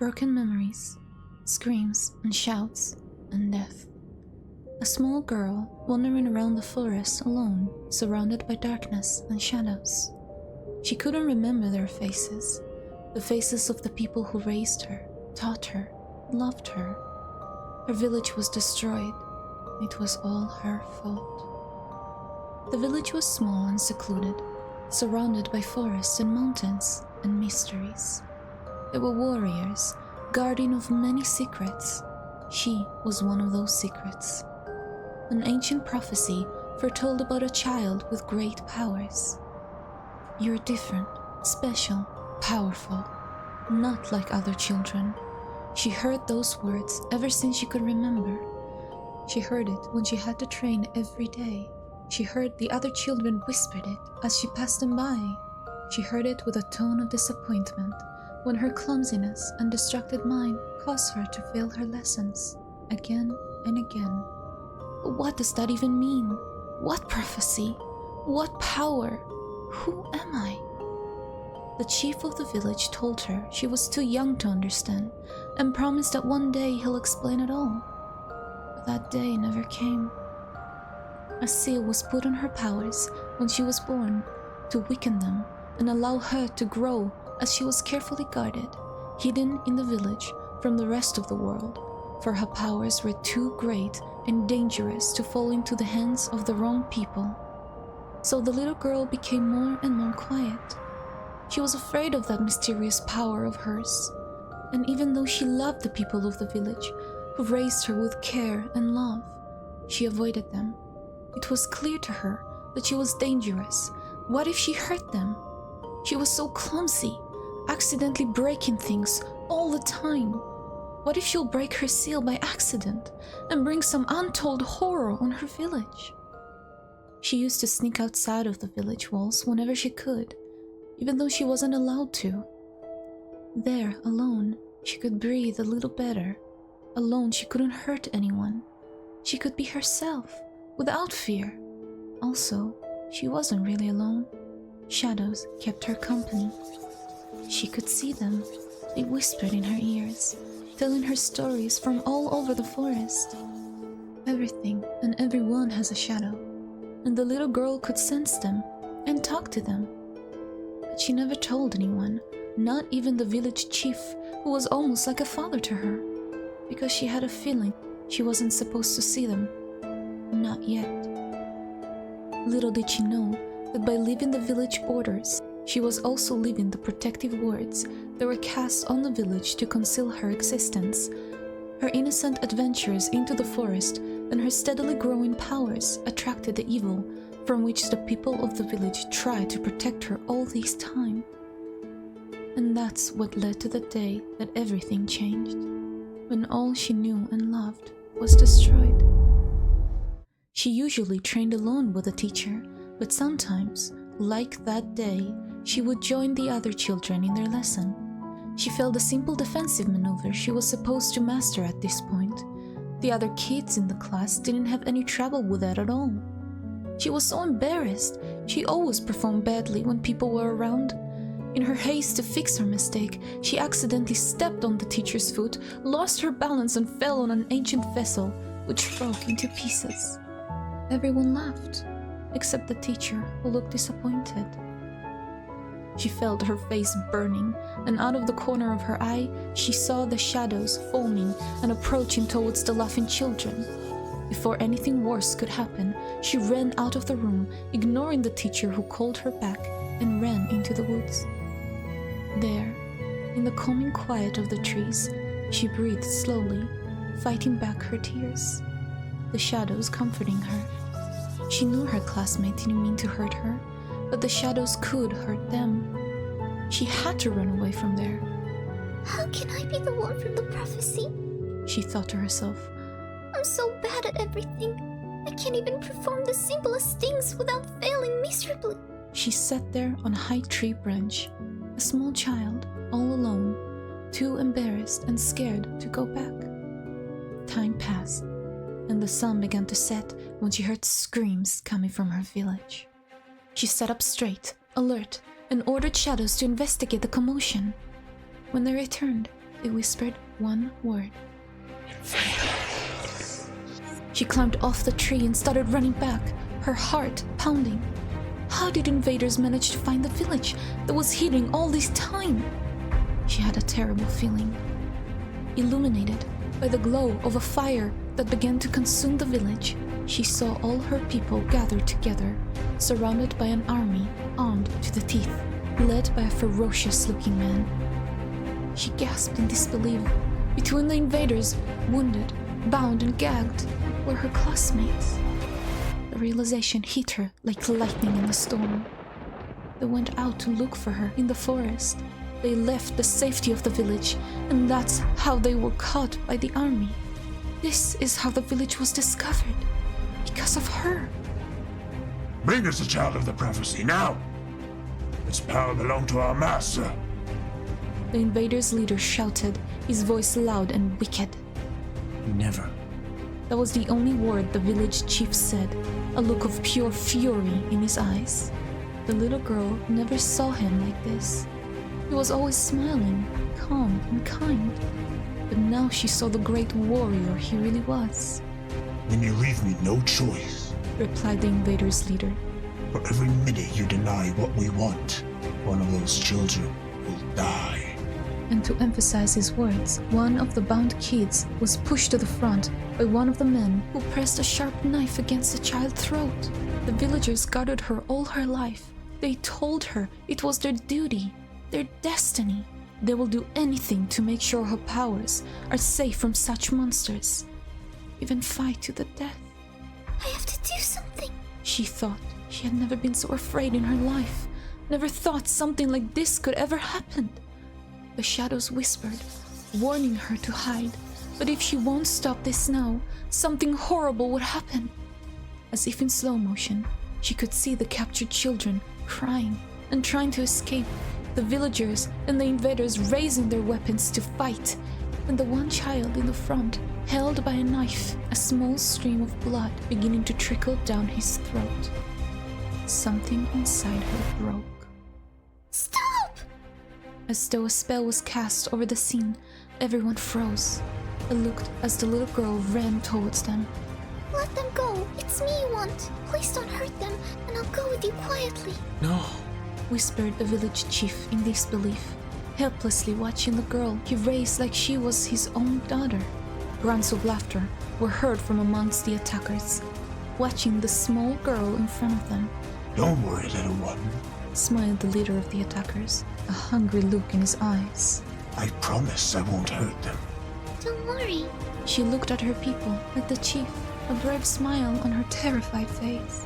broken memories, screams and shouts, and death. A small girl wandering around the forest alone, surrounded by darkness and shadows. She couldn't remember their faces, the faces of the people who raised her, taught her, loved her. Her village was destroyed. It was all her fault. The village was small and secluded, surrounded by forests and mountains and mysteries. There were warriors, guardian of many secrets. She was one of those secrets. An ancient prophecy foretold about a child with great powers. You're different, special, powerful, not like other children. She heard those words ever since she could remember. She heard it when she had to train every day. She heard the other children whispered it as she passed them by. She heard it with a tone of disappointment when her clumsiness and distracted mind caused her to fail her lessons again and again. But what does that even mean? What prophecy? What power? Who am I? The chief of the village told her she was too young to understand and promised that one day he'll explain it all. But that day never came. A seal was put on her powers when she was born to weaken them and allow her to grow as she was carefully guarded, hidden in the village from the rest of the world, for her powers were too great and dangerous to fall into the hands of the wrong people. So the little girl became more and more quiet. She was afraid of that mysterious power of hers, and even though she loved the people of the village, who raised her with care and love, she avoided them. It was clear to her that she was dangerous. What if she hurt them? She was so clumsy, accidentally breaking things all the time. What if she'll break her seal by accident and bring some untold horror on her village? She used to sneak outside of the village walls whenever she could, even though she wasn't allowed to. There, alone, she could breathe a little better. Alone, she couldn't hurt anyone. She could be herself, without fear. Also, she wasn't really alone. Shadows kept her company. She could see them. They whispered in her ears, telling her stories from all over the forest. Everything and everyone has a shadow, and the little girl could sense them and talk to them. But she never told anyone, not even the village chief, who was almost like a father to her, because she had a feeling she wasn't supposed to see them. Not yet. Little did she know that by leaving the village borders, she was also leaving the protective wards that were cast on the village to conceal her existence. Her innocent adventures into the forest and her steadily growing powers attracted the evil from which the people of the village tried to protect her all this time. And that's what led to the day that everything changed, when all she knew and loved was destroyed. She usually trained alone with a teacher, but sometimes, like that day, she would join the other children in their lesson. She failed a simple defensive maneuver she was supposed to master at this point. The other kids in the class didn't have any trouble with that at all. She was so embarrassed. She always performed badly when people were around. In her haste to fix her mistake, she accidentally stepped on the teacher's foot, lost her balance and fell on an ancient vessel, which broke into pieces. Everyone laughed, except the teacher, who looked disappointed. She felt her face burning, and out of the corner of her eye, she saw the shadows foaming and approaching towards the laughing children. Before anything worse could happen, she ran out of the room, ignoring the teacher who called her back, and ran into the woods. There, in the calming quiet of the trees, she breathed slowly, fighting back her tears, the shadows comforting her. She knew her classmates didn't mean to hurt her, but the shadows could hurt them. She had to run away from there. How can I be the one from the prophecy? She thought to herself. I'm so bad at everything. I can't even perform the simplest things without failing miserably. She sat there on a high tree branch, a small child, all alone, too embarrassed and scared to go back. Time passed, and the sun began to set when she heard screams coming from her village. She sat up straight, alert, and ordered shadows to investigate the commotion. When they returned, they whispered one word. She climbed off the tree and started running back, her heart pounding. How did invaders manage to find the village that was hidden all this time? She had a terrible feeling. Illuminated by the glow of a fire that began to consume the village, she saw all her people gathered together, surrounded by an army armed to the teeth, led by a ferocious-looking man. She gasped in disbelief. Between the invaders, wounded, bound and gagged, were her classmates. The realization hit her like lightning in a storm. They went out to look for her in the forest. They left the safety of the village, and that's how they were caught by the army. This is how the village was discovered. Because of her. Bring us the child of the prophecy, now! Its power belonged to our master. The invaders' leader shouted, his voice loud and wicked. Never. That was the only word the village chief said, a look of pure fury in his eyes. The little girl never saw him like this. He was always smiling, calm and kind. But now she saw the great warrior he really was. Then you leave me no choice, replied the invaders' leader. For every minute you deny what we want, one of those children will die. And to emphasize his words, one of the bound kids was pushed to the front by one of the men who pressed a sharp knife against the child's throat. The villagers guarded her all her life. They told her it was their duty, their destiny. They will do anything to make sure her powers are safe from such monsters. Even fight to the death. I have to do something. She thought. She had never been so afraid in her life. Never thought something like this could ever happen. The shadows whispered, warning her to hide. But if she won't stop this now, something horrible would happen. As if in slow motion, she could see the captured children crying and trying to escape, the villagers and the invaders raising their weapons to fight, and the one child in the front held by a knife, a small stream of blood beginning to trickle down his throat. Something inside her broke. Stop! As though a spell was cast over the scene, everyone froze. They looked as the little girl ran towards them. Let them go. It's me you want. Please don't hurt them, and I'll go with you quietly. No. Whispered the village chief in disbelief, helplessly watching the girl he raised like she was his own daughter. Grunts of laughter were heard from amongst the attackers, watching the small girl in front of them. Don't worry, little one. Smiled the leader of the attackers, a hungry look in his eyes. I promise I won't hurt them. Don't worry. She looked at her people, at the chief, a brave smile on her terrified face.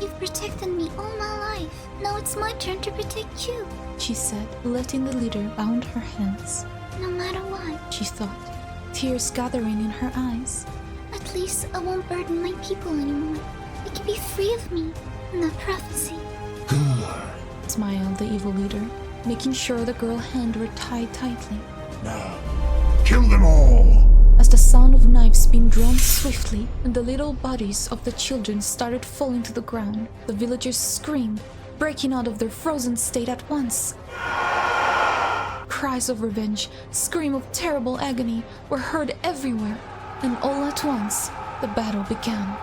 You've protected me all my life. Now it's my turn to protect you. She said, letting the leader bound her hands. No matter what. She thought, tears gathering in her eyes. At least I won't burden my people anymore. They can be free of me and that prophecy. Good. Smiled the evil leader, making sure the girl's hands were tied tightly. Now, kill them all! As the sound of knives being drawn swiftly and the little bodies of the children started falling to the ground, the villagers screamed, breaking out of their frozen state at once. Cries of revenge, screams of terrible agony were heard everywhere, and all at once, the battle began.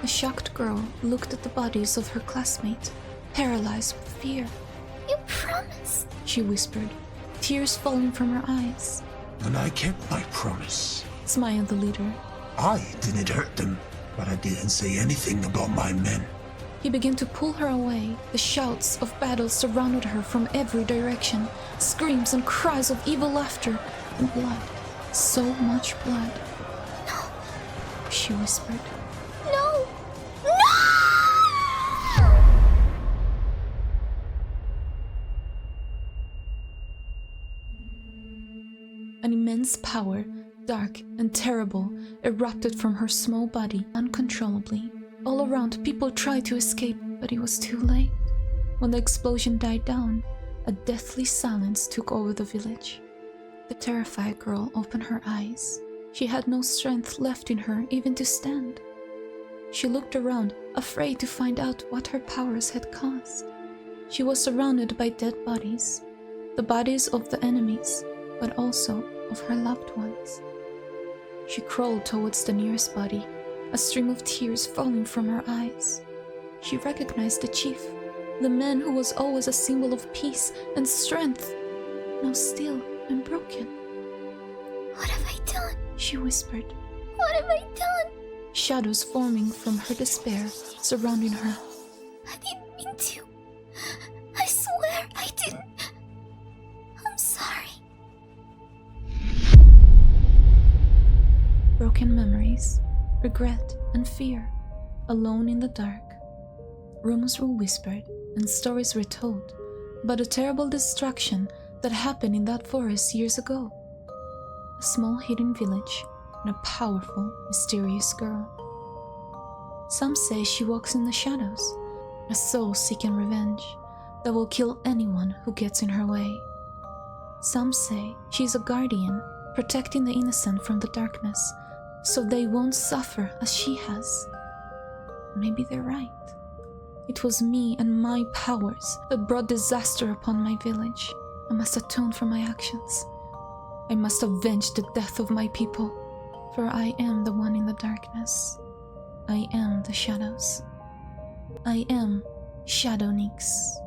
The shocked girl looked at the bodies of her classmates, paralyzed with fear. You promised, she whispered, tears falling from her eyes. And I kept my promise. Smiled the leader. I didn't hurt them, but I didn't say anything about my men. He began to pull her away. The shouts of battle surrounded her from every direction. Screams and cries of evil laughter and blood. So much blood. No, she whispered. No! No! An immense power, dark and terrible, erupted from her small body uncontrollably. All around, people tried to escape, but it was too late. When the explosion died down, a deathly silence took over the village. The terrified girl opened her eyes. She had no strength left in her even to stand. She looked around, afraid to find out what her powers had caused. She was surrounded by dead bodies, the bodies of the enemies, but also of her loved ones. She crawled towards the nearest body, a stream of tears falling from her eyes. She recognized the chief, the man who was always a symbol of peace and strength, now still and broken. What have I done? She whispered, What have I done? shadows forming from her despair, surrounding her. I didn't mean to. I swear I didn't. I'm sorry. Broken memories, regret, and fear, alone in the dark. Rumors were whispered and stories were told about a terrible destruction that happened in that forest years ago. A small hidden village and a powerful, mysterious girl. Some say she walks in the shadows, a soul seeking revenge that will kill anyone who gets in her way. Some say she's a guardian, protecting the innocent from the darkness, so they won't suffer as she has. Maybe they're right. It was me and my powers that brought disaster upon my village. I must atone for my actions. I must avenge the death of my people, for I am the one in the darkness. I am the shadows. I am ShadowNyx.